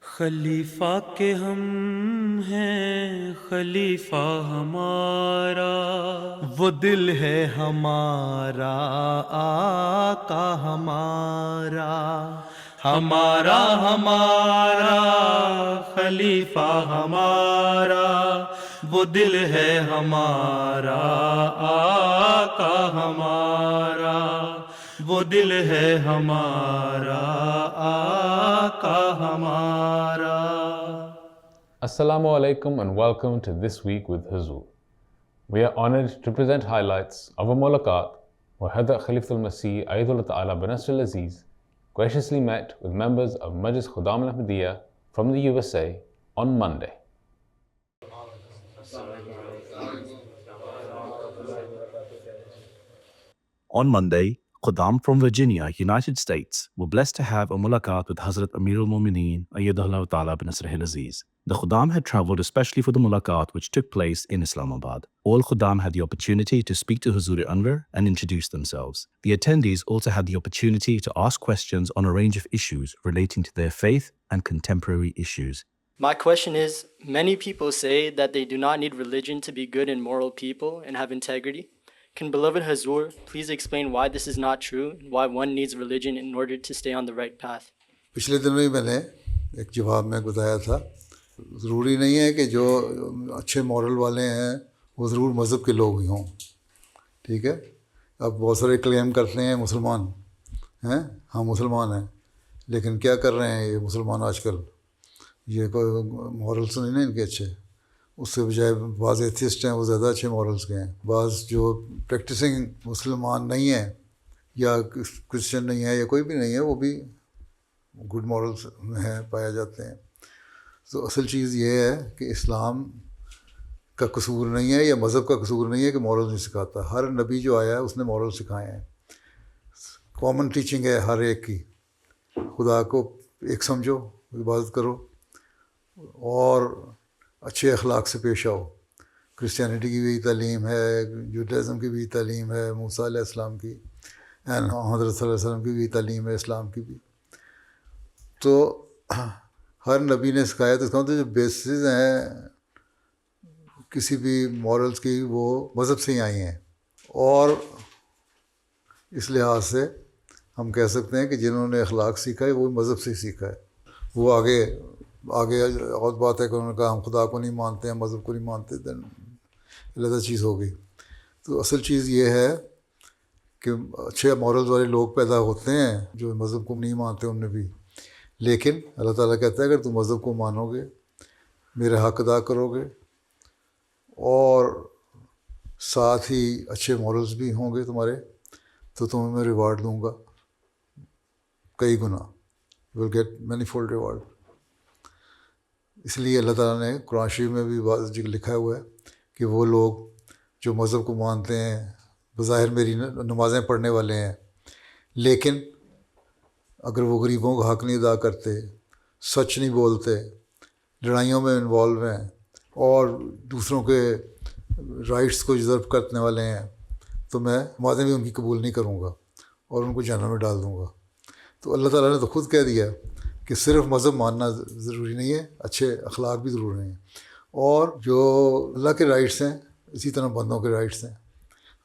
خلیفہ کے ہم ہیں خلیفہ ہمارا، وہ دل ہے ہمارا آقا ہمارا، ہمارا ہمارا خلیفہ ہمارا، وہ دل ہے ہمارا آقا ہمارا، وہ دل ہے ہمارا آقا ہمارا۔ Assalamu alaikum and welcome to This Week with Huzur. We are honored to present highlights of a mulaqat where Hazrat Khalifatul Masih Ayyadullah Ta'ala bin Nasr al-Aziz graciously met with members of Majlis Khuddam al-Ahmadiyya from the USA on Monday. On Monday, Khuddam from Virginia, United States, were blessed to have a mulaqat with Hazrat Amir al-Mumineen Ayyadullah Ta'ala bin Nasr al-Aziz. The Khuddam had travelled especially for the mulaqat which took place in Islamabad. All Khuddam had the opportunity to speak to Huzur Anwar and introduce themselves. The attendees also had the opportunity to ask questions on a range of issues relating to their faith and contemporary issues. My question is, many people say that they do not need religion to be good and moral people and have integrity. Can beloved Huzur please explain why this is not true and why one needs religion in order to stay on the right path? پچھلے دنوں ہی میں نے ایک جواب میں بتایا تھا، ضروری نہیں ہے کہ جو اچھے مورل والے ہیں وہ ضرور مذہب کے لوگ ہی ہوں، ٹھیک ہے۔ اب بہت سارے کلیم کرتے ہیں مسلمان ہیں، ہم مسلمان ہیں، لیکن کیا کر رہے ہیں یہ مسلمان آج کل؟ یہ کوئی مورلس نہیں نا ان کے اچھے، اس سے بجائے بعض ایتھیسٹ ہیں وہ زیادہ اچھے مورلس کے ہیں، بعض جو پریکٹسنگ مسلمان نہیں ہیں یا کرسچن نہیں ہے یا کوئی بھی نہیں ہے وہ بھی گڈ مورلس ہیں پائے جاتے ہیں۔ تو اصل چیز یہ ہے کہ اسلام کا قصور نہیں ہے یا مذہب کا قصور نہیں ہے کہ مورل نہیں سکھاتا۔ ہر نبی جو آیا ہے اس نے مورل سکھائے ہیں، کامن ٹیچنگ ہے ہر ایک کی، خدا کو ایک سمجھو، عبادت کرو اور اچھے اخلاق سے پیش آؤ۔ کرسچینٹی کی بھی تعلیم ہے، جوڈائزم کی بھی تعلیم ہے، موسیٰ علیہ السلام کی، حضرت صلی اللہ علیہ وسلم کی بھی تعلیم ہے، اسلام کی بھی۔ تو ہر نبی نے سکھایا، تو اس کا مطلب جو بیسز ہیں کسی بھی مورلس کی وہ مذہب سے ہی آئی ہیں، اور اس لحاظ سے ہم کہہ سکتے ہیں کہ جنہوں نے اخلاق سیکھا ہے وہ مذہب سے ہی سیکھا ہے۔ وہ آگے اور بات ہے کہ انہوں نے کہا ہم خدا کو نہیں مانتے ہیں، مذہب کو نہیں مانتے، دین علیحدہ چیز ہو گئی۔ تو اصل چیز یہ ہے کہ اچھے مورلز والے لوگ پیدا ہوتے ہیں جو مذہب کو نہیں مانتے ان میں بھی، لیکن اللہ تعالیٰ کہتا ہے اگر تم مذہب کو مانو گے، میرے حق ادا کرو گے اور ساتھ ہی اچھے مورلز بھی ہوں گے تمہارے، تو تمہیں میں ریوارڈ دوں گا کئی گنا، you will get many fold reward. اس لیے اللہ تعالیٰ نے قرآن شریف میں بھی بعض جگہ لکھا ہوا ہے کہ وہ لوگ جو مذہب کو مانتے ہیں، بظاہر میری نمازیں پڑھنے والے ہیں، لیکن اگر وہ غریبوں کا حق نہیں ادا کرتے، سچ نہیں بولتے، لڑائیوں میں انوالو ہیں اور دوسروں کے رائٹس کو ریزرو کرنے والے ہیں، تو میں نمازیں بھی ان کی قبول نہیں کروں گا اور ان کو جہنم میں ڈال دوں گا۔ تو اللہ تعالیٰ نے تو خود کہہ دیا کہ صرف مذہب ماننا ضروری نہیں ہے، اچھے اخلاق بھی ضروری ہیں، اور جو اللہ کے رائٹس ہیں اسی طرح بندوں کے رائٹس ہیں۔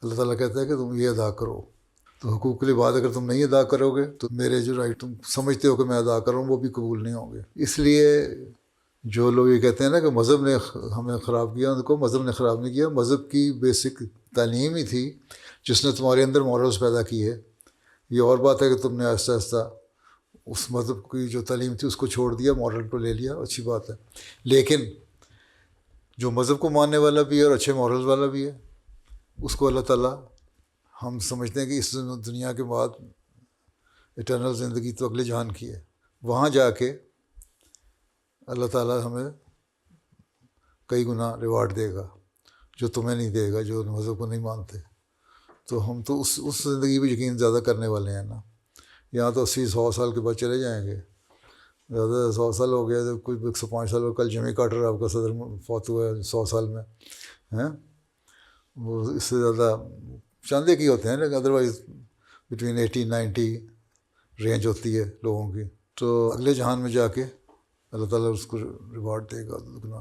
اللہ تعالیٰ کہتا ہے کہ تم یہ ادا کرو، تو حقوق العباد اگر تم نہیں ادا کرو گے تو میرے جو رائٹ تم سمجھتے ہو کہ میں ادا کروں وہ بھی قبول نہیں ہوں گے۔ اس لیے جو لوگ یہ کہتے ہیں نا کہ مذہب نے ہمیں خراب کیا، ان کو مذہب نے خراب نہیں کیا، مذہب کی بیسک تعلیم ہی تھی جس نے تمہارے اندر مورلز پیدا کی ہے۔ یہ اور بات ہے کہ تم نے آہستہ آہستہ اس مذہب کی جو تعلیم تھی اس کو چھوڑ دیا، مورل کو لے لیا، اچھی بات ہے، لیکن جو مذہب کو ماننے والا بھی ہے اور اچھے مورلز والا بھی ہے، اس کو اللہ تعالیٰ، ہم سمجھتے ہیں کہ اس دنیا کے بعد اٹرنل زندگی تو اگلے جہان کی ہے، وہاں جا کے اللہ تعالیٰ ہمیں کئی گنا ریوارڈ دے گا جو تمہیں نہیں دے گا جو مذہب کو نہیں مانتے۔ تو ہم تو اس زندگی پہ یقین زیادہ کرنے والے ہیں نا، یہاں تو 80-100 سال کے بعد چلے جائیں گے، زیادہ 100 سال ہو گیا، تو کوئی 105 سال ہو، کل جیمی کارٹر آپ کا صدر فوت ہوا ہے 100 سال میں ہیں، وہ اس سے زیادہ چاندے کی ہوتے ہیں، لیکن ادروائز بٹوین 80-90 رینج ہوتی ہے لوگوں کی۔ تو اگلے جہان میں جا کے اللہ تعالیٰ اس کو ریوارڈ دے گا دگنا.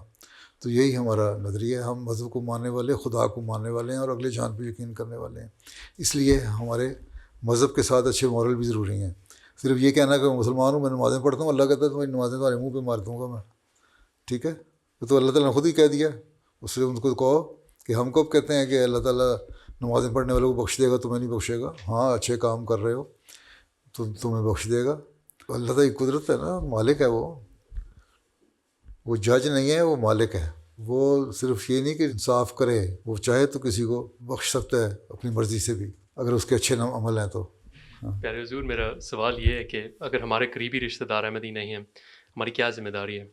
تو یہی ہمارا نظریہ ہے. ہم مذہب کو ماننے والے، خدا کو ماننے والے ہیں اور اگلے جان پہ یقین کرنے والے ہیں. اس لیے ہمارے مذہب کے ساتھ اچھے مورل بھی ضروری ہیں. صرف یہ کہنا کہ میں مسلمان ہوں، میں نمازیں پڑھتا ہوں، اللہ کہتا ہے تمہاری نمازیں تمہارے منہ پہ مار دوں گا میں. ٹھیک ہے، تو اللہ تعالیٰ نے خود ہی کہہ دیا. اس لیے ان کو کہو کہ ہم کب کہتے ہیں کہ اللہ تعالیٰ نمازیں پڑھنے والوں کو بخش دے گا، تمہیں نہیں بخشے گا. ہاں اچھے کام کر رہے ہو تو تمہیں بخش دے گا. اللہ تعالیٰ کی قدرت ہے نا، مالک ہے وہ جج نہیں ہے، وہ مالک ہے. وہ صرف یہ نہیں کہ انصاف کرے، وہ چاہے تو کسی کو بخش سکتا ہے اپنی مرضی سے بھی، اگر اس کے اچھے عمل ہیں تو. پیارے حضور، میرا سوال یہ ہے کہ اگر ہمارے قریبی رشتہ دار احمدی نہیں ہیں، ہماری کیا ذمہ داری ہے؟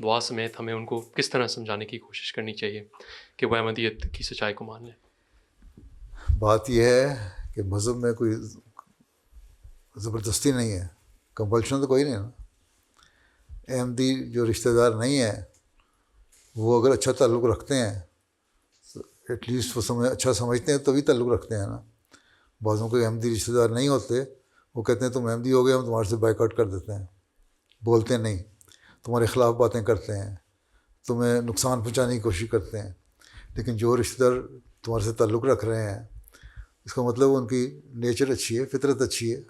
دعا سمیت ہمیں ان کو کس طرح سمجھانے کی کوشش کرنی چاہیے کہ وہ احمدیت کی سچائی کو مان لیں؟ بات یہ ہے کہ مذہب میں کوئی زبردستی نہیں ہے، کمپلشن تو کوئی نہیں نا. احمدی جو رشتہ دار نہیں ہیں وہ اگر اچھا تعلق رکھتے ہیں تو ایٹ لیسٹ وہ اچھا سمجھتے ہیں تبھی تعلق رکھتے ہیں نا. بعضوں کے احمدی رشتہ دار نہیں ہوتے، وہ کہتے ہیں تم احمدی ہو گئے، ہم تمہارے سے بائیکاٹ کر دیتے ہیں. بولتے نہیں، تمہارے خلاف باتیں کرتے ہیں، تمہیں نقصان پہنچانے کی کوشش کرتے ہیں. لیکن جو رشتہ دار تمہارے سے تعلق رکھ رہے ہیں، اس کا مطلب ان کی نیچر اچھی ہے، فطرت اچھی ہے.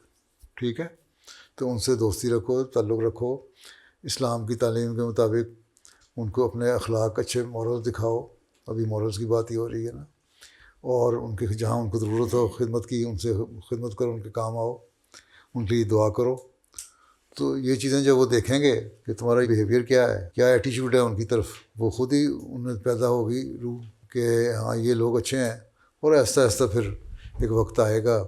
ٹھیک ہے، تو ان سے دوستی رکھو، تعلق رکھو، اسلام کی تعلیم کے مطابق ان کو اپنے اخلاق اچھے مورلز دکھاؤ. ابھی مورلز کی بات ہی ہو رہی ہے نا. اور ان کے جہاں ان کو ضرورت ہو خدمت کی، ان سے خدمت کرو، ان کے کام آؤ، ان کے لیے دعا کرو. تو یہ چیزیں جب وہ دیکھیں گے کہ تمہارا بیہیویئر کیا ہے، کیا ایٹیچیوڈ ہے ان کی طرف، وہ خود ہی انہیں پیدا ہوگی روح کہ ہاں یہ لوگ اچھے ہیں. اور آہستہ آہستہ پھر ایک وقت آئے گا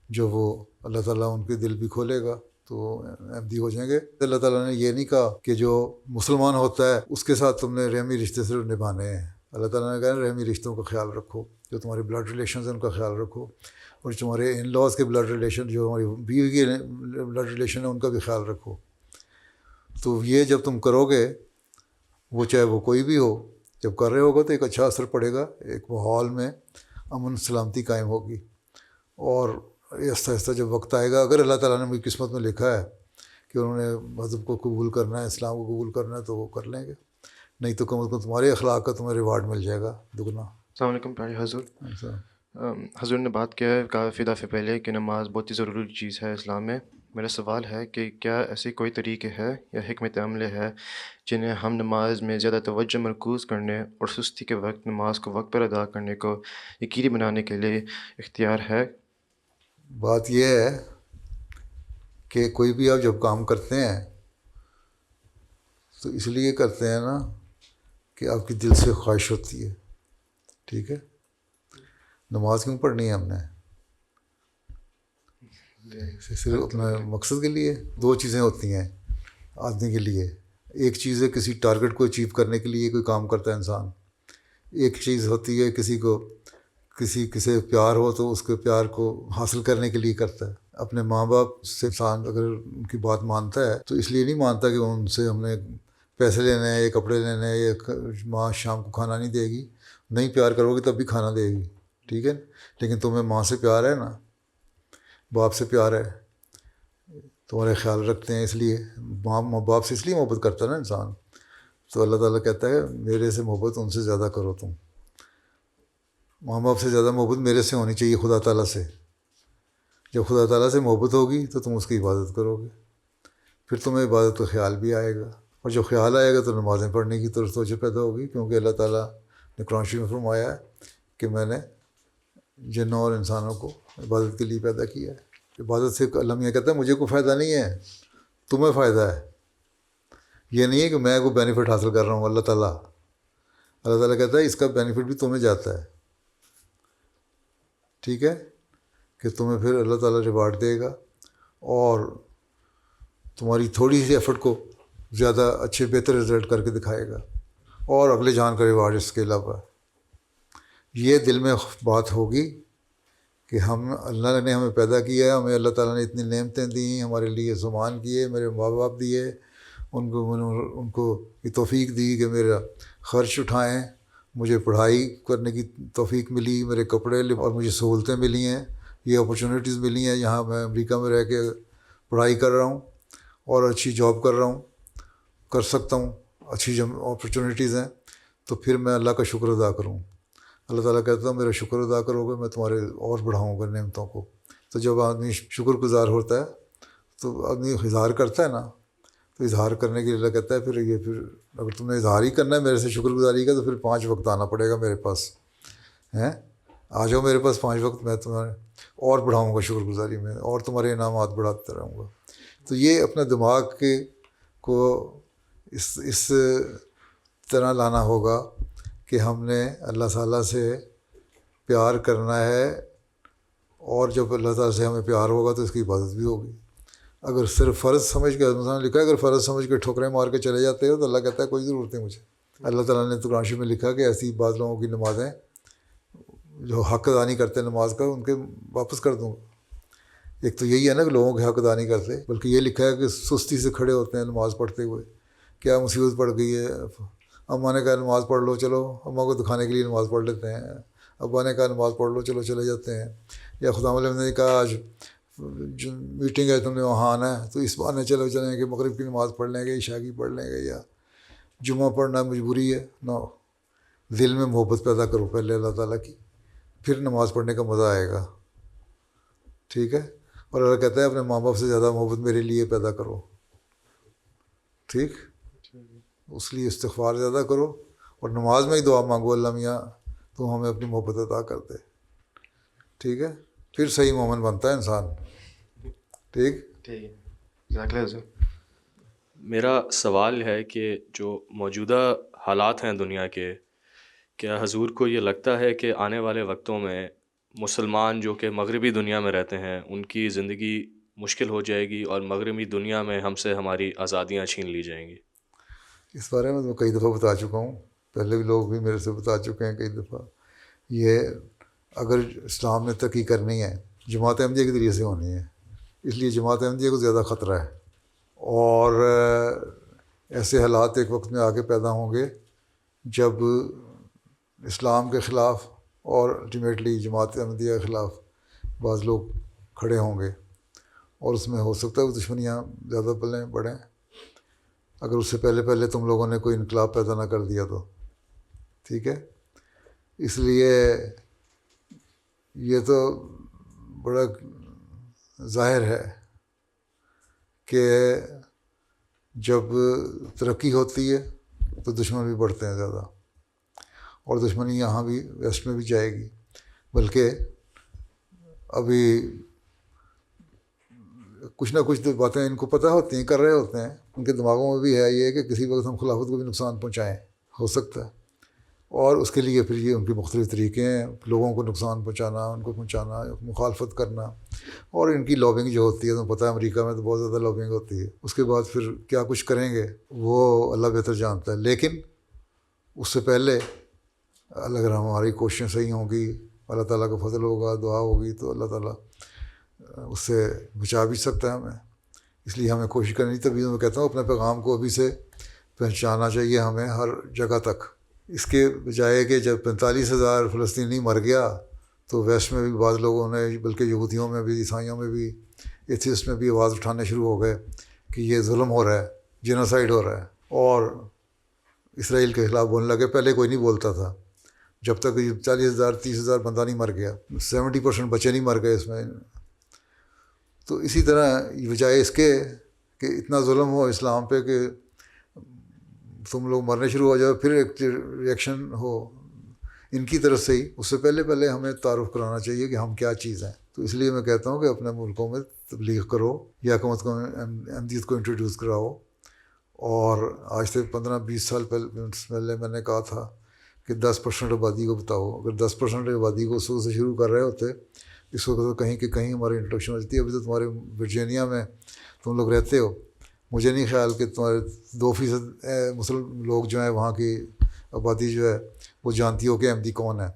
جو وہ اللہ تعالیٰ ان کے دل بھی کھولے گا تو احمدی ہو جائیں گے. اللہ تعالیٰ نے یہ نہیں کہا کہ جو مسلمان ہوتا ہے اس کے ساتھ تم نے رحمی رشتے صرف نبھانے ہیں. اللہ تعالیٰ نے کہا رحمی رشتوں کا خیال رکھو، جو تمہارے بلڈ ریلیشنز ہیں ان کا خیال رکھو، اور تمہارے ان لاز کے بلڈ ریلیشن، جو ہماری بیوی کے بلڈ ریلیشن ہے ان کا بھی خیال رکھو. تو یہ جب تم کرو گے، وہ چاہے وہ کوئی بھی ہو، جب کر رہے ہوگا تو ایک اچھا اثر پڑے گا، ایک ماحول میں امن سلامتی قائم ہوگی. اور آہستہ آہستہ جب وقت آئے گا، اگر اللہ تعالیٰ نے میری قسمت میں لکھا ہے کہ انہوں نے مذہب کو قبول کرنا ہے، اسلام کو قبول کرنا ہے، تو وہ کر لیں گے. نہیں تو کم از کم تمہارے اخلاق کا تمہیں ریوارڈ مل جائے گا دگنا. السلام علیکم پیارے حضور. ایسا حضور نے بات کیا ہے کافی دفعہ پہلے کہ نماز بہت ہی ضروری چیز ہے اسلام میں. میرا سوال ہے کہ کیا ایسے کوئی طریقے ہے یا حکمت عمل ہے جنہیں ہم نماز میں زیادہ توجہ مرکوز کرنے اور سستی کے وقت نماز کو وقت پر ادا کرنے کو یقینی بنانے کے لیے اختیار ہے؟ بات یہ ہے کہ کوئی بھی آپ جب کام کرتے ہیں تو اس لیے کرتے ہیں نا کہ آپ کی دل سے خواہش ہوتی ہے. ٹھیک ہے، نماز کیوں پڑھنی ہے ہم نے؟ صرف اپنا مقصد کے لیے. دو چیزیں ہوتی ہیں آدمی کے لیے. ایک چیز ہے کسی ٹارگٹ کو اچیو کرنے کے لیے کوئی کام کرتا ہے انسان. ایک چیز ہوتی ہے کسی سے پیار ہو تو اس کے پیار کو حاصل کرنے کے لیے کرتا ہے. اپنے ماں باپ سے انسان اگر ان کی بات مانتا ہے تو اس لیے نہیں مانتا کہ ان سے ہم نے پیسے لینے ہیں یا کپڑے لینے ہیں یا ماں شام کو کھانا نہیں دے گی. نہیں پیار کرو گے تب بھی کھانا دے گی. ٹھیک ہے، لیکن تمہیں ماں سے پیار ہے نا، باپ سے پیار ہے، تمہارے خیال رکھتے ہیں، اس لیے ماں باپ سے اس لیے محبت کرتا ہے نا انسان. تو اللہ تعالیٰ کہتا ہے میرے سے محبت ان سے زیادہ کرو. تم ماں باپ سے زیادہ محبت میرے سے ہونی چاہیے، خدا تعالیٰ سے. جب خدا تعالیٰ سے محبت ہوگی تو تم اس کی عبادت کرو گے، پھر تمہیں عبادت کا خیال بھی آئے گا. اور جب خیال آئے گا تو نمازیں پڑھنے کی طرف توجہ پیدا ہوگی، کیونکہ اللہ تعالیٰ نے قرآن شریف میں فرمایا ہے کہ میں نے جنوں اور انسانوں کو عبادت کے لیے پیدا کیا ہے. عبادت سے اللہ میاں کہتا ہے مجھے کوئی فائدہ نہیں ہے، تمہیں فائدہ ہے. یہ نہیں ہے کہ میں کوئی بینیفٹ حاصل کر رہا ہوں. اللہ تعالیٰ کہتا ہے اس کا بینیفٹ بھی تمہیں جاتا ہے. ٹھیک ہے، کہ تمہیں پھر اللہ تعالیٰ ریوارڈ دے گا اور تمہاری تھوڑی سی ایفرٹ کو زیادہ اچھے بہتر رزلٹ کر کے دکھائے گا، اور اگلے جان کا ریوارڈ اس کے علاوہ. یہ دل میں بات ہوگی کہ اللہ نے ہمیں پیدا کیا ہے، ہمیں اللہ تعالیٰ نے اتنی نعمتیں دیں، ہمارے لیے سامان کیے، میرے ماں باپ دیے، ان کو یہ توفیق دی کہ میرا خرچ اٹھائیں، مجھے پڑھائی کرنے کی توفیق ملی، میرے کپڑے اور مجھے سہولتیں ملی ہیں، یہ اپرچونیٹیز ملی ہیں. یہاں میں امریکہ میں رہ کے پڑھائی کر رہا ہوں اور اچھی جاب کر رہا ہوں، کر سکتا ہوں، اچھی اپرچونیٹیز ہیں، تو پھر میں اللہ کا شکر ادا کروں. اللہ تعالیٰ کہتا ہے میرا شکر ادا کرو گے میں تمہارے اور بڑھاؤں گا نعمتوں کو. تو جب آدمی شکر گزار ہوتا ہے تو آدمی اظہار کرتا ہے نا، تو اظہار کرنے کے لیے اللہ کہتا ہے پھر اگر تم نے اظہار ہی کرنا ہے میرے سے شکر گزاری کا، تو پھر 5 وقت آنا پڑے گا میرے پاس. آ جاؤ میرے پاس 5 وقت، میں تمہیں اور بڑھاؤں گا شکر گزاری میں، اور تمہارے انعامات بڑھاتا رہوں گا. تو یہ اپنے دماغ کو اس طرح لانا ہوگا کہ ہم نے اللہ تعالیٰ سے پیار کرنا ہے، اور جب اللہ تعالیٰ سے ہمیں پیار ہوگا تو اس کی عبادت بھی ہوگی. اگر صرف فرض سمجھ کے مثلاً لکھا ہے اگر فرض سمجھ کے ٹھوکریں مار کے چلے جاتے ہو تو اللہ کہتا ہے کوئی ضرورت نہیں مجھے. اللہ تعالیٰ نے تو قرآن شریف میں لکھا کہ ایسی بعض لوگوں کی نمازیں جو حق ادا نہیں کرتے نماز کا ان کے واپس کر دوں گا. ایک تو یہی ہے نا کہ لوگوں کے حق ادا نہیں کرتے، بلکہ یہ لکھا ہے کہ سستی سے کھڑے ہوتے ہیں نماز پڑھتے ہوئے. کیا مصیبت پڑ گئی ہے، اماں نے کہا نماز پڑھ لو، چلو اماں کو دکھانے کے لیے نماز پڑھ لیتے ہیں، ابا نے کہا نماز پڑھ لو، چلو چلے جاتے ہیں. یا خدا علیہ نے کہا آج میٹنگ ہے تم نے وہاں آنا ہے، تو اس بہانے چلیں گے، مغرب کی نماز پڑھ لیں گے، عشاء کی پڑھ لیں گے، یا جمعہ پڑھنا مجبوری ہے. نو، دل میں محبت پیدا کرو پہلے اللہ تعالیٰ کی، پھر نماز پڑھنے کا مزہ آئے گا. ٹھیک ہے. اور اللہ کہتا ہے اپنے ماں باپ سے زیادہ محبت میرے لیے پیدا کرو. ٹھیک، اس لیے استغفار زیادہ کرو، اور نماز میں ہی دعا مانگو اللہ میاں تو ہمیں اپنی محبت عطا کر دے. ٹھیک ہے، پھر صحیح مومن بنتا ہے انسان. ٹھیک ٹھیک ہے، جزاک اللہ حضور. میرا سوال ہے کہ جو موجودہ حالات ہیں دنیا کے، کیا حضور کو یہ لگتا ہے کہ آنے والے وقتوں میں مسلمان جو کہ مغربی دنیا میں رہتے ہیں ان کی زندگی مشکل ہو جائے گی اور مغربی دنیا میں ہم سے ہماری آزادیاں چھین لی جائیں گی؟ اس بارے میں تو کئی دفعہ بتا چکا ہوں، پہلے بھی لوگ بھی میرے سے بتا چکے ہیں کئی دفعہ. یہ اگر اسلام نے ترقی کرنی ہے جماعت احمدیہ کے ذریعے سے ہونی ہے، اس لیے جماعت احمدیہ کو زیادہ خطرہ ہے. اور ایسے حالات ایک وقت میں آگے پیدا ہوں گے جب اسلام کے خلاف اور الٹیمیٹلی جماعت احمدیہ کے خلاف بعض لوگ کھڑے ہوں گے، اور اس میں ہو سکتا ہے وہ دشمنیاں زیادہ بڑھیں اگر اس سے پہلے تم لوگوں نے کوئی انقلاب پیدا نہ کر دیا تو. ٹھیک ہے. اس لیے یہ تو بڑا ظاہر ہے کہ جب ترقی ہوتی ہے تو دشمن بھی بڑھتے ہیں زیادہ، اور دشمنی یہاں بھی ویسٹ میں بھی جائے گی. بلکہ ابھی کچھ نہ کچھ باتیں ان کو پتہ ہوتی ہیں، کر رہے ہوتے ہیں، ان کے دماغوں میں بھی ہے یہ کہ کسی وقت ہم خلافت کو بھی نقصان پہنچائیں، ہو سکتا ہے. اور اس کے لیے پھر یہ ان کے مختلف طریقے ہیں، لوگوں کو نقصان پہنچانا، ان کو پہنچانا، مخالفت کرنا. اور ان کی لابنگ جو ہوتی ہے، تمہیں پتہ ہے امریکہ میں تو بہت زیادہ لابنگ ہوتی ہے. اس کے بعد پھر کیا کچھ کریں گے وہ اللہ بہتر جانتا ہے. لیکن اس سے پہلے اگر ہماری کوششیں صحیح ہوں گی، اللہ تعالیٰ کا فضل ہوگا، دعا ہوگی، تو اللہ تعالیٰ اس سے بچا بھی سکتا ہے ہمیں. اس لیے ہمیں کوشش کرنی. تبھی میں کہتا ہوں اپنے پیغام کو ابھی سے پہنچانا چاہیے ہمیں ہر جگہ تک. اس کے بجائے کہ جب 45,000 فلسطینی مر گیا تو ویسٹ میں بھی بعض لوگوں نے، بلکہ یہودیوں میں بھی، عیسائیوں میں بھی، ایتھیسٹ میں بھی آواز اٹھانے شروع ہو گئے کہ یہ ظلم ہو رہا ہے، جینوسائیڈ ہو رہا ہے، اور اسرائیل کے خلاف بولنے لگے. پہلے کوئی نہیں بولتا تھا جب تک 40,000 30,000 بندہ نہیں مر گیا، 70% بچے نہیں مر گئے اس میں. تو اسی طرح بجائے اس کے کہ اتنا ظلم ہو اسلام پہ کہ تم لوگ مرنے شروع ہو جاؤ، پھر ایک ریئیکشن ہو ان کی طرف سے ہی، اس سے پہلے ہمیں تعارف کرانا چاہیے کہ ہم کیا چیز ہیں. تو اس لیے میں کہتا ہوں کہ اپنے ملکوں میں تبلیغ کرو، یا کم از کم احمدیت کو انٹروڈیوس کراؤ. اور آج سے 15-20 سال پہلے میں نے کہا تھا کہ 10% آبادی کو بتاؤ. اگر 10% آبادی کو اس وقت سے شروع کر رہے ہوتے، اس وقت تو کہیں کہ کہیں ہماری انٹروڈکشن ہو جاتی ہے. ابھی تو تمہارے ورجینیا میں تم لوگ رہتے ہو، مجھے نہیں خیال کہ تمہارے 2% مسلم لوگ جو ہیں وہاں کی آبادی جو ہے وہ جانتی ہو کہ احمدی کون ہے.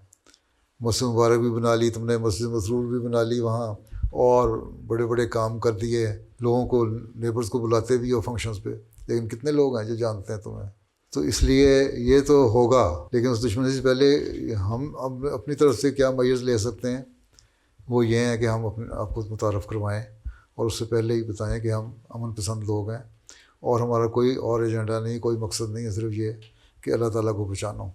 مسجد مبارک بھی بنا لی تم نے، مسجد مسرور بھی بنا لی وہاں، اور بڑے بڑے کام کر دیے، لوگوں کو نیبرز کو بلاتے بھی ہو فنکشنز پہ، لیکن کتنے لوگ ہیں جو جانتے ہیں تمہیں؟ تو اس لیے یہ تو ہوگا، لیکن اس دشمنی سے پہلے ہم اپنی طرف سے کیا میئرز لے سکتے ہیں وہ یہ ہیں کہ ہم اپنے آپ کو متعارف کروائیں، اور اس سے پہلے ہی بتائیں کہ ہم امن پسند لوگ ہیں، اور ہمارا کوئی اور ایجنڈا نہیں, کوئی مقصد نہیں ہے, صرف یہ کہ اللہ تعالیٰ کو پہچانو.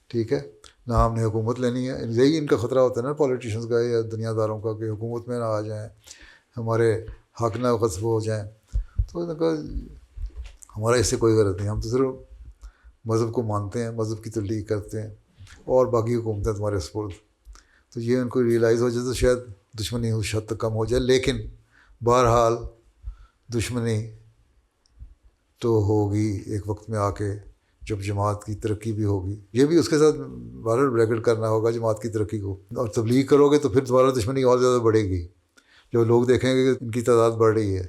ٹھیک ہے, نہ ہم نے حکومت لینی ہے. یہی ان کا خطرہ ہوتا ہے نا پولیٹیشنز کا یا دنیا داروں کا, کہ حکومت میں نہ آ جائیں, ہمارے حق نہ غصب ہو جائیں. تو ان کا ہمارا اس سے کوئی غرض نہیں, ہم تو صرف مذہب کو مانتے ہیں, مذہب کی تبلیغ کرتے ہیں, اور باقی حکومتیں تمہارے سپرد. تو یہ ان کو ریئلائز ہو جائے تو شاید دشمنی اس حد تک کم ہو جائے. لیکن بہرحال دشمنی تو ہوگی ایک وقت میں آ کے, جب جماعت کی ترقی بھی ہوگی. یہ بھی اس کے ساتھ بہرحال بریکٹ کرنا ہوگا جماعت کی ترقی کو, اور تبلیغ کرو گے تو پھر دوبارہ دشمنی اور زیادہ بڑھے گی. جو لوگ دیکھیں گے کہ ان کی تعداد بڑھ رہی ہے.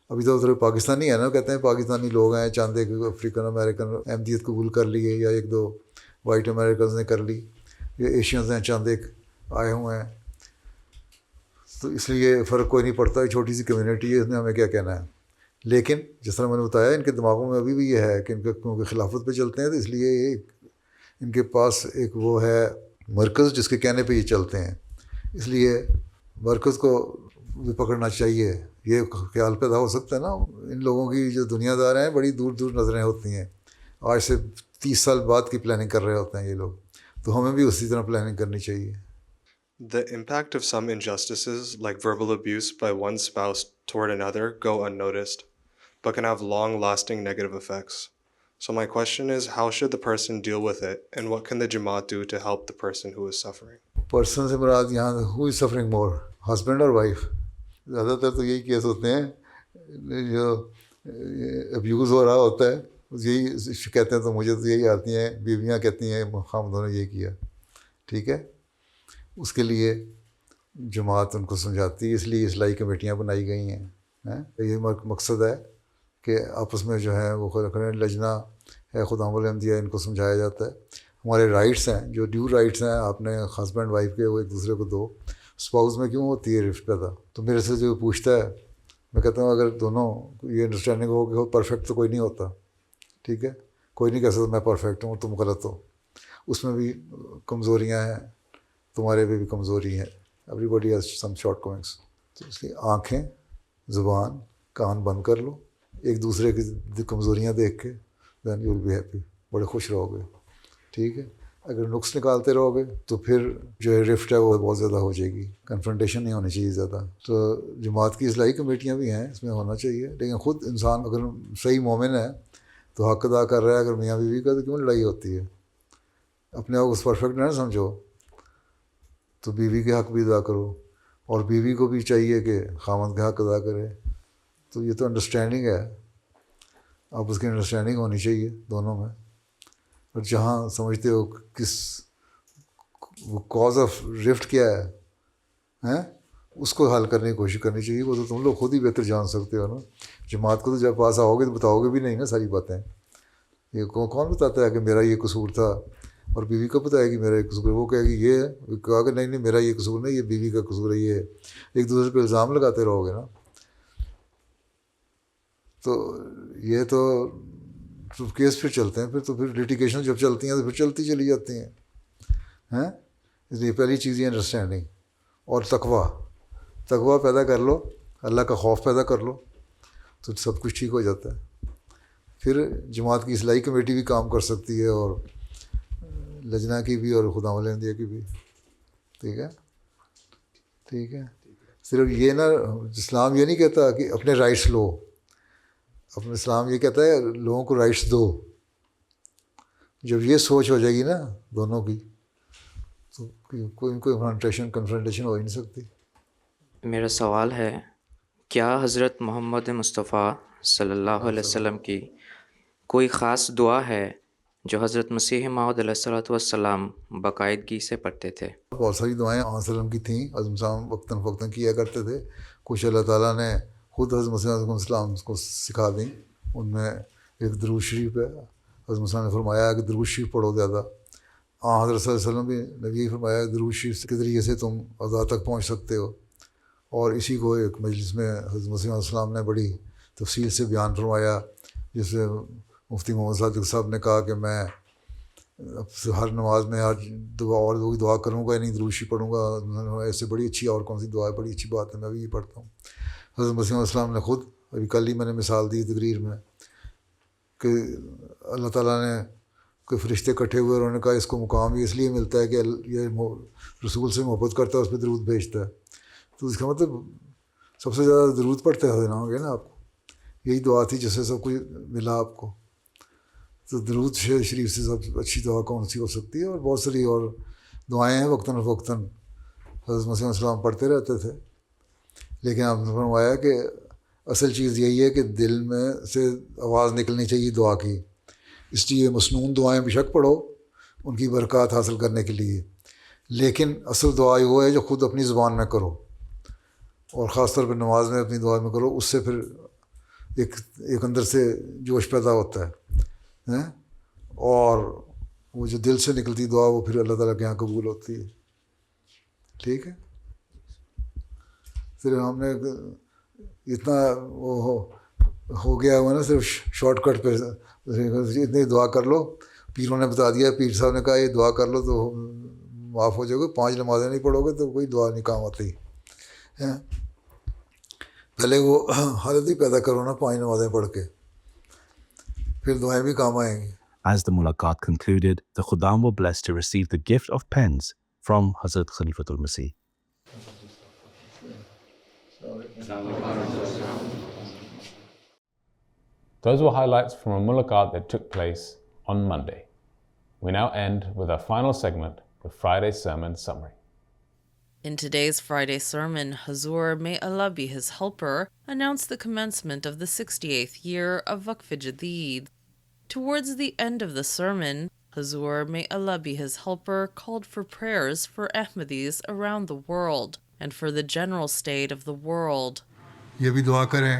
ابھی تو ادھر پاکستانی ہے نا, کہتے ہیں پاکستانی لوگ ہیں, چند ایک افریقن امریکن احمدیت قبول کر لیے, یا ایک دو وائٹ امریکنز نے کر لی, یا ایشینز ہیں چند ایک آئے ہوئے ہیں. تو اس لیے فرق کوئی نہیں پڑتا, چھوٹی سی کمیونٹی ہے, اس نے ہمیں کیا کہنا ہے. لیکن جس طرح میں نے بتایا, ان کے دماغوں میں ابھی بھی یہ ہے کہ ان کا کیونکہ خلافت پہ چلتے ہیں, تو اس لیے ان کے پاس ایک وہ ہے مرکز جس کے کہنے پہ یہ چلتے ہیں. اس لیے مرکز کو بھی پکڑنا چاہیے. یہ خیال پیدا ہو سکتا ہے نا ان لوگوں کی, جو دنیا دار ہیں بڑی دور دور نظریں ہوتی ہیں, آج سے 30 سال بعد کی پلاننگ کر رہے ہوتے ہیں یہ لوگ. تو ہمیں بھی اسی طرح پلاننگ کرنی چاہیے. The impact of some injustices, like verbal abuse by one spouse toward another, go unnoticed, but can have long-lasting negative effects. So my question is, how should the person deal with it, and what can the Jamaat do to help the person who is suffering? Person سے مراد یہاں who is suffering more, husband اور wife. زیادہ تر تو یہی case ہوتے ہیں, جو ابیوز ہو رہا ہوتا ہے یہی شکایتیں تو مجھے تو یہی آتی ہیں, بیویاں کہتی ہیں خامدوں نے یہ کیا. ٹھیک ہے, اس کے لیے جماعت ان کو سمجھاتی ہے, اس لیے اصلاحی کمیٹیاں بنائی گئی ہیں. یہ مقصد ہے کہ آپس میں جو ہے وہ لجنہ ہے خدام الاحمدیہ, ان کو سمجھایا جاتا ہے. ہمارے رائٹس ہیں, جو ڈیو رائٹس ہیں آپ نے ہسبینڈ وائف کے, وہ ایک دوسرے کو دو. اسپاؤز میں کیوں ہوتی ہے رفٹ پیدا؟ تو میرے سے جو پوچھتا ہے, میں کہتا ہوں اگر دونوں یہ انڈرسٹینڈنگ ہو کہ پرفیکٹ تو کوئی نہیں ہوتا. ٹھیک ہے, کوئی نہیں کہہ سکتا میں پرفیکٹ ہوں تم غلط ہو. اس میں بھی کمزوریاں ہیں, تمہارے پہ بھی کمزوری ہے. Every body has some short comings. تو اس لیے آنکھیں, زبان, کان بند کر لو, ایک دوسرے کی کمزوریاں دیکھ کے, then you will be happy, بڑے خوش رہو گے. ٹھیک ہے, اگر نقص نکالتے رہو گے تو پھر جو ہے رفٹ ہے وہ بہت زیادہ ہو جائے گی. کنفرنٹیشن نہیں ہونی چاہیے زیادہ. تو جماعت کی اصلاحی کمیٹیاں بھی ہیں, اس میں ہونا چاہیے. لیکن خود انسان اگر صحیح مومن ہے تو حق ادا کر رہا ہے. اگر میاں بیوی کا تو کیوں لڑائی ہوتی ہے؟ اپنے آپ کو پرفیکٹ نہ سمجھو, تو بیوی کے حق بھی ادا کرو, اور بیوی کو بھی چاہیے کہ خاوند کے حق ادا کرے. تو یہ تو انڈرسٹینڈنگ ہے, آپ اس کی انڈرسٹینڈنگ ہونی چاہیے دونوں میں. اور جہاں سمجھتے ہو کس وہ کاز آف رفٹ کیا ہے, اس کو حل کرنے کی کوشش کرنی چاہیے. وہ تو تم لوگ خود ہی بہتر جان سکتے ہو نا. جماعت کو تو جب پاس آؤ گے تو بتاؤ گے بھی نہیں نا ساری باتیں. یہ کون بتاتا ہے کہ میرا یہ قصور تھا, اور بیوی کو پتہ ہے کہ میرا یہ قصور, وہ کہے گی یہ کہا کہ نہیں میرا یہ قصور نہیں, یہ بیوی کا قصور ہے. یہ ایک دوسرے پہ الزام لگاتے رہو گے نا, تو یہ تو کیس پھر چلتے ہیں. پھر تو پھر لیٹیگیشن جب چلتی ہیں تو پھر چلتی چلی جاتی ہیں. اس لیے پہلی چیز یہ انڈرسٹینڈنگ اور تقویٰ پیدا کر لو, اللہ کا خوف پیدا کر لو, تو سب کچھ ٹھیک ہو جاتا ہے. پھر جماعت کی اصلاحی کمیٹی بھی کام کر سکتی ہے, اور لجنہ کی بھی, اور خدام الاحمدیہ کی بھی. ٹھیک ہے, ٹھیک ہے. صرف یہ نہ, اسلام یہ نہیں کہتا کہ اپنے رائٹس لو. اپنے اسلام یہ کہتا ہے لوگوں کو رائٹس دو. جب یہ سوچ ہو جائے گی نا دونوں کی, تو کوئی کنفرنٹیشن ہو ہی نہیں سکتی. میرا سوال ہے, کیا حضرت محمد مصطفیٰ صلی اللہ علیہ وسلم کی کوئی خاص دعا ہے جو حضرت مسیح موعود علیہ الصلوۃ والسلام باقاعدگی سے پڑھتے تھے؟ بہت ساری دعائیں علیہ وسلم کی تھیں, حضرت صاحب وقتاً فوقتاً کیا کرتے تھے. کچھ اللہ تعالیٰ نے خود حضرت مسیح علیہ السلام کو سکھا دیں. ان میں ایک درود شریف ہے. حضرت مسیح نے فرمایا کہ درود شریف پڑھو زیادہ. حضرت صلی اللہ علیہ وسلم بھی نبی فرمایا کہ درود شریف کے ذریعے سے تم عزا تک پہنچ سکتے ہو. اور اسی کو ایک مجلس میں حضرت مسیح علیہ السلام نے بڑی تفصیل سے بیان فرمایا, جس میں مفتی محمد صادق صاحب نے کہا کہ میں ہر نماز میں ہر دعا کروں گا, یعنی درود شریف پڑھوں گا. ایسے بڑی اچھی اور کون سی دعا ہے, بڑی اچھی بات ہے, میں بھی یہ پڑھتا ہوں. حضرت مسیح علیہ السلام نے خود, ابھی کل ہی میں نے مثال دی تقریر میں, کہ اللہ تعالیٰ نے کوئی فرشتے اکٹھے ہوئے اور انہوں نے کہا اس کو مقام یہ اس لیے ملتا ہے کہ یہ رسول سے محبت کرتا ہے، اس پہ درود بھیجتا ہے، تو اس کا مطلب سب سے زیادہ درود پڑھتے ہو گے نا آپ کو. یہی دعا تھی جس سے سب کچھ ملا آپ کو. تو درود شریف سے سب اچھی دعا کون سی ہو سکتی ہے؟ اور بہت ساری اور دعائیں ہیں وقتاً فوقتاً حضرت مسیح علیہ السلام پڑھتے رہتے تھے، لیکن آپ نے فرمایا کہ اصل چیز یہی ہے کہ دل میں سے آواز نکلنی چاہیے دعا کی. اس لیے مسنون دعائیں بے شک پڑھو ان کی برکات حاصل کرنے کے لیے، لیکن اصل دعا وہ ہے جو خود اپنی زبان میں کرو، اور خاص طور پہ نماز میں اپنی دعا میں کرو. اس سے پھر ایک اندر سے جوش پیدا ہوتا ہے، اور وہ جو دل سے نکلتی دعا وہ پھر اللہ تعالیٰ کے یہاں قبول ہوتی ہے. ٹھیک ہے، پھر ہم نے اتنا وہ ہو گیا ہوا نا صرف شارٹ کٹ پہ اتنی دعا کر لو. پیروں نے بتا دیا، پیر صاحب نے کہا یہ دعا کر لو تو معاف ہو جاؤ گے، 5 نمازیں نہیں پڑھو گے تو کوئی دعا نہیں کام آتی ہے. پہلے وہ حالت ہی پیدا کرو نا 5 نمازیں پڑھ کے، پھر دعائیں بھی کام آئیں گی. As the mulaqat concluded, the Khuddam were blessed to receive the gift of pens from Hazrat Khalifatul Masih. Those were highlights from a mulaqat that took place on Monday. We now end with our final segment, the Friday Sermon Summary. In today's Friday sermon, Hazur, may Allah be his helper, announced the commencement of the 68th year of Waqf Jadid. Towards the end of the sermon, Hazur, may Allah be his helper, called for prayers for Ahmadis around the world and for the general state of the world. یہ بھی دعا کریں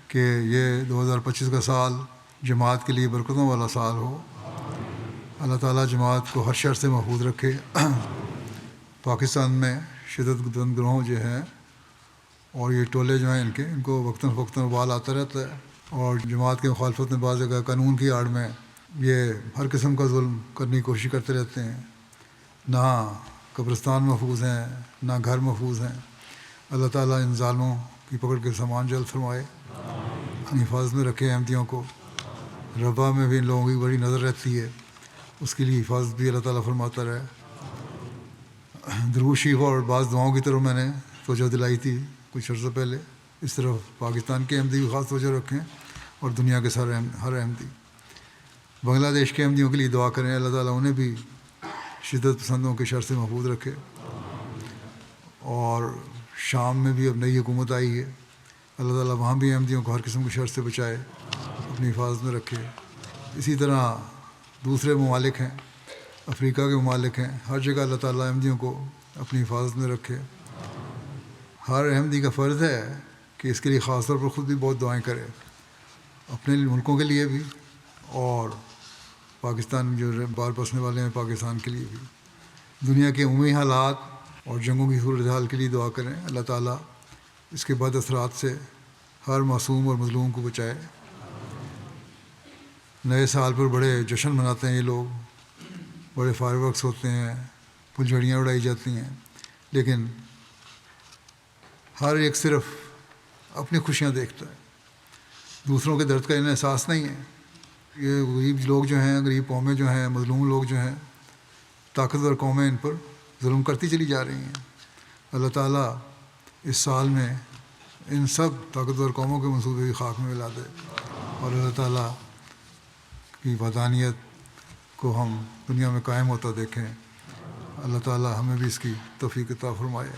کہ یہ 2025 کا سال جماعت کے لیے برکتوں والا سال ہو. اللہ تعالیٰ جماعت کو ہر شر سے محفوظ رکھے. پاکستان میں شدت پسند گروہ جو ہیں اور یہ ٹولے جو ہیں ان کو وقتاً فوقتاً وبال آتا رہتا ہے، اور جماعت کی مخالفت میں بعض جگہ قانون کی آڑ میں یہ ہر قسم کا ظلم کرنے کی کوشش کرتے رہتے ہیں. نہ قبرستان محفوظ ہیں، نہ گھر محفوظ ہیں. اللہ تعالیٰ ان ظالموں کی پکڑ کے سامان جلد فرمائے، حفاظت میں رکھے احمدیوں کو. ربا میں بھی ان لوگوں کی بڑی نظر رہتی ہے، اس کے لیے حفاظت بھی اللہ تعالیٰ فرماتا رہے. درود شریف اور بعض دعاؤں کی طرف میں نے توجہ دلائی تھی کچھ عرصہ پہلے. اس طرف پاکستان کے احمدی بھی خاص توجہ رکھیں اور دنیا کے ہر احمدی. بنگلہ دیش کے احمدیوں کے لیے دعا کریں، اللہ تعالیٰ انہیں بھی شدت پسندوں کے شر سے محفوظ رکھے. اور شام میں بھی اب نئی حکومت آئی ہے، اللہ تعالیٰ وہاں بھی احمدیوں کو ہر قسم کے شر سے بچائے، اپنی حفاظت میں رکھے. اسی طرح دوسرے ممالک ہیں، افریقہ کے ممالک ہیں، ہر جگہ اللہ تعالیٰ احمدیوں کو اپنی حفاظت میں رکھے. ہر احمدی کا فرض ہے کہ اس کے لیے خاص طور پر خود بھی بہت دعائیں کرے، اپنے ملکوں کے لیے بھی اور پاکستان جو باہر بسنے والے ہیں پاکستان کے لیے بھی. دنیا کے عمومی حالات اور جنگوں کی صورتحال کے لیے دعا کریں، اللہ تعالیٰ اس کے بعد اثرات سے ہر معصوم اور مظلوم کو بچائے. نئے سال پر بڑے جشن مناتے ہیں یہ لوگ، بڑے فائر ورکس ہوتے ہیں، پھلجھڑیاں اڑائی جاتی ہیں، لیکن ہر ایک صرف اپنی خوشیاں دیکھتا ہے، دوسروں کے درد کا انہیں احساس نہیں ہے. یہ غریب لوگ جو ہیں، غریب قومیں جو ہیں، مظلوم لوگ جو ہیں، طاقتور قومیں ان پر ظلم کرتی چلی جا رہی ہیں. اللہ تعالیٰ اس سال میں ان سب طاقتور قوموں کے منصوبے بھی خاک میں ملا دے، اور اللہ تعالیٰ کی وحدانیت کو ہم دنیا میں قائم ہوتا دیکھیں. اللہ تعالیٰ ہمیں بھی اس کی توفیق عطا فرمائے.